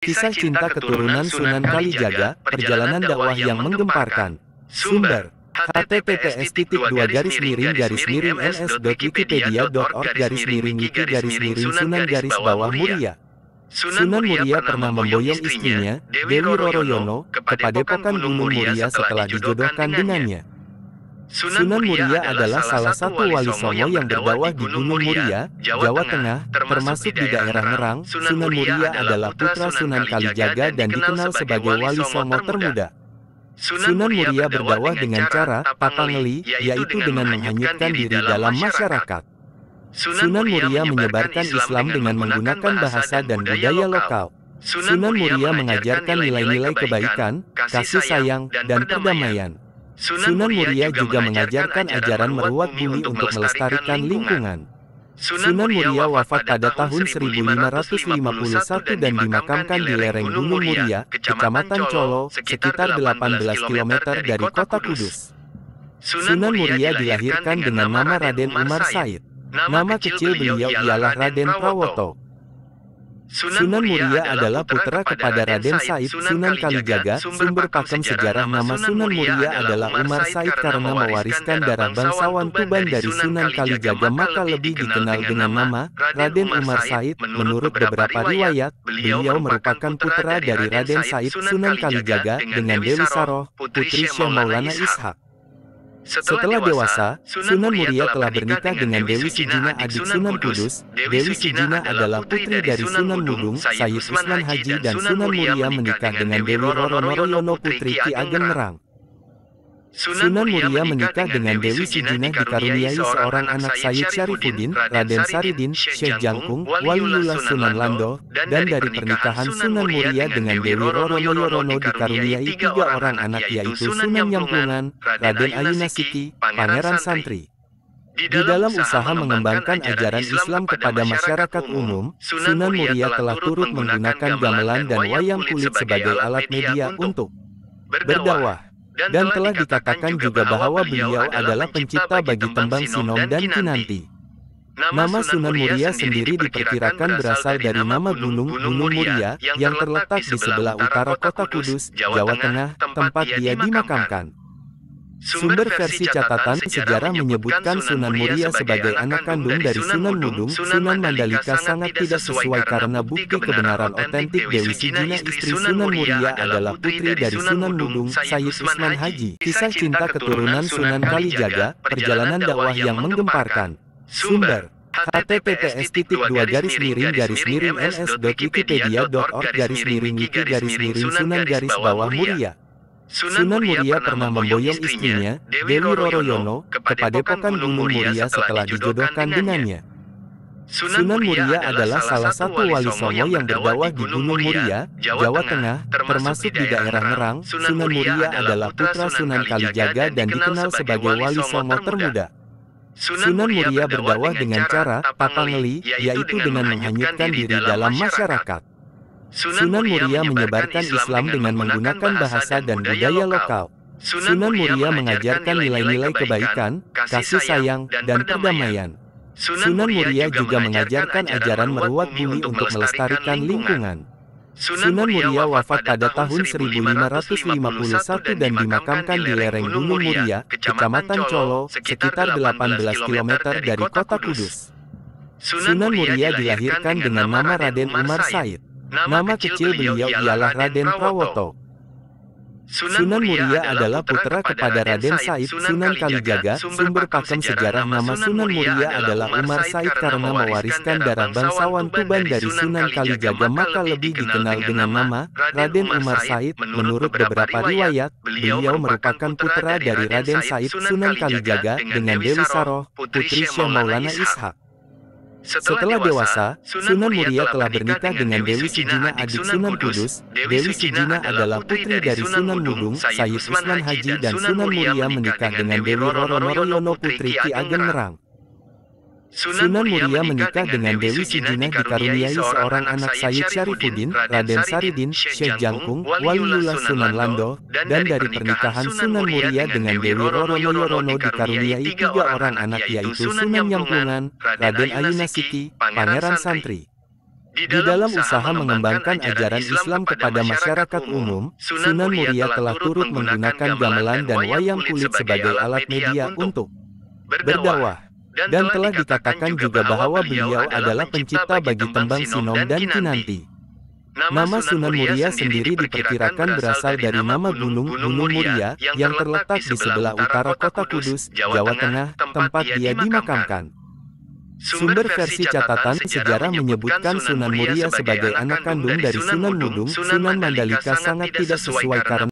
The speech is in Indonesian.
Kisah cinta keturunan Sunan Kalijaga, perjalanan dakwah yang menggemparkan. Sumber: https://ns.wikipedia.org/ns/wiki-Sunan-Muria. Sunan Muria pernah memboyong istrinya, Dewi Roroyono, ke padepokan Gunung Muria setelah dijodohkan dengannya. Sunan Muria adalah salah satu wali songo yang berdakwah di Gunung Muria, Jawa Tengah, termasuk di daerah Ngerang. Sunan Muria adalah putra Sunan Kalijaga dan dikenal sebagai wali songo termuda. Sunan Muria berdakwah dengan cara papangeli, yaitu dengan menghanyutkan diri dalam masyarakat. Sunan Muria menyebarkan Islam dengan menggunakan bahasa dan budaya lokal. Sunan Muria mengajarkan nilai-nilai kebaikan, kasih sayang, dan perdamaian. Sunan Muria juga mengajarkan ajaran merawat bumi untuk melestarikan lingkungan. Sunan Muria wafat pada tahun 1551 dan dimakamkan di lereng Gunung Muria, Kecamatan Colo, sekitar 18 km dari kota Kudus. Sunan Muria dilahirkan dengan nama Raden Umar Said. Nama kecil beliau ialah Raden Prawoto. Sunan Muria adalah putra kepada Raden Said Sunan Kalijaga. Sumber pakem sejarah nama Sunan Muria adalah Umar Said karena mewariskan darah bangsawan Tuban dari Sunan Kalijaga, maka lebih dikenal dengan nama Raden Umar Said. Menurut beberapa riwayat, beliau merupakan putra dari Raden Said Sunan Kalijaga dengan Dewi Saroh, putri Syekh Maulana Ishak. Setelah dewasa, Sunan Muria telah bernikah dengan Dewi Sijina, adik Sunan Kudus. Dewi Sijina adalah putri dari Sunan Mudung, Sayyid Usman Haji, dan Sunan Muria menikah dengan Dewi Roroyono, putri Ki Ageng Ngerang. Sunan Muria menikah dengan Dewi Sijina dikaruniai seorang anak, Sayyid Syarifuddin, Raden Saridin, Syekh Jangkung, Waliullah Sunan Lando, dan dari pernikahan Sunan Muria dengan Dewi Roroyono dikaruniai 3 orang anak, yaitu Sunan Nyamplungan, Raden Ayunasiki, Pangeran Santri. Di dalam usaha mengembangkan ajaran Islam kepada masyarakat umum, Sunan Muria telah turut menggunakan gamelan dan wayang kulit sebagai alat media untuk berdakwah. Dan telah dikatakan juga bahwa beliau adalah pencipta bagi tembang Sinom dan Kinanti. Nama Sunan Muria sendiri diperkirakan berasal dari nama Gunung Muria yang terletak di sebelah utara kota Kudus, Jawa Tengah, tempat dia dimakamkan. Sumber versi catatan sejarah menyebutkan Sunan Muria sebagai anak kandung dari Sunan Mudung. Sunan Mandalika sangat tidak sesuai karena bukti kebenaran otentik Dewi Sijina, istri Sunan Muria, adalah putri dari Sunan Mudung, Sayyid Usman Haji. Kisah cinta keturunan Sunan Kalijaga, perjalanan dakwah yang menggemparkan. Sumber: https://ns.wikipedia.org/ns/wiki-Sunan-Muria. Sunan Muria pernah memboyong istrinya, Dewi Roroyono, ke padepokan Gunung Muria setelah dijodohkan dengannya. Sunan Muria adalah salah satu wali songo yang berdakwah di Gunung Muria, Jawa Tengah, termasuk di daerah Ngerang. Sunan Muria adalah putra Sunan Kalijaga dan dikenal sebagai wali songo termuda. Sunan Muria berdakwah dengan cara papangeli, yaitu dengan menghanyutkan diri dalam masyarakat. Sunan Muria menyebarkan Islam dengan menggunakan bahasa dan budaya lokal. Sunan Muria mengajarkan nilai-nilai kebaikan, kasih sayang, dan perdamaian. Sunan Muria juga mengajarkan ajaran merawat bumi untuk melestarikan lingkungan. Sunan Muria wafat pada tahun 1551 dan dimakamkan di lereng Gunung Muria, Kecamatan Colo, sekitar 18 km dari kota Kudus. Sunan Muria dilahirkan dengan nama Raden Umar Said. Nama kecil beliau ialah Raden Prawoto. Sunan Muria adalah putra kepada Raden Said Sunan Kalijaga. Sumber pakem sejarah nama Sunan Muria adalah Umar Said karena mewariskan darah bangsawan Tuban dari Sunan Kalijaga, maka lebih dikenal dengan nama Raden Umar Said. Menurut beberapa riwayat, beliau merupakan putra dari Raden Said Sunan Kalijaga dengan Dewi Saroh, putri Syekh Maulana Ishak. Setelah dewasa, Sunan Muria telah bernikah dengan Dewi Sijina, adik Sunan Kudus. Dewi Sijina adalah putri dari Sunan Mudung, Sayyid Usman Haji, dan Sunan Muria menikah dengan Dewi Roroyono, putri Ki Ageng Ngerang. Sunan Muria menikah dengan Dewi Sijina dikaruniai seorang anak, Sayyid Syarifuddin, Raden Saridin, Syekh Jangkung, Waliullah Sunan Lando, dan dari pernikahan Sunan Muria dengan Dewi Roroyono dikaruniai 3 orang anak, yaitu Sunan Nyamplungan, Raden Ayunasiki, Pangeran Santri. Di dalam usaha mengembangkan ajaran Islam kepada masyarakat umum, Sunan Muria telah turut menggunakan gamelan dan wayang kulit sebagai alat media untuk berdakwah. Dan telah dikatakan juga bahwa beliau adalah pencipta bagi tembang Sinom dan Kinanti. Nama Sunan Muria sendiri diperkirakan berasal dari nama Gunung Muria yang terletak di sebelah utara kota Kudus, Jawa Tengah, tempat dia dimakamkan. Sumber versi catatan sejarah menyebutkan Sunan Muria sebagai anak kandung dari Sunan Mudung, Sunan Mandalika sangat tidak sesuai karena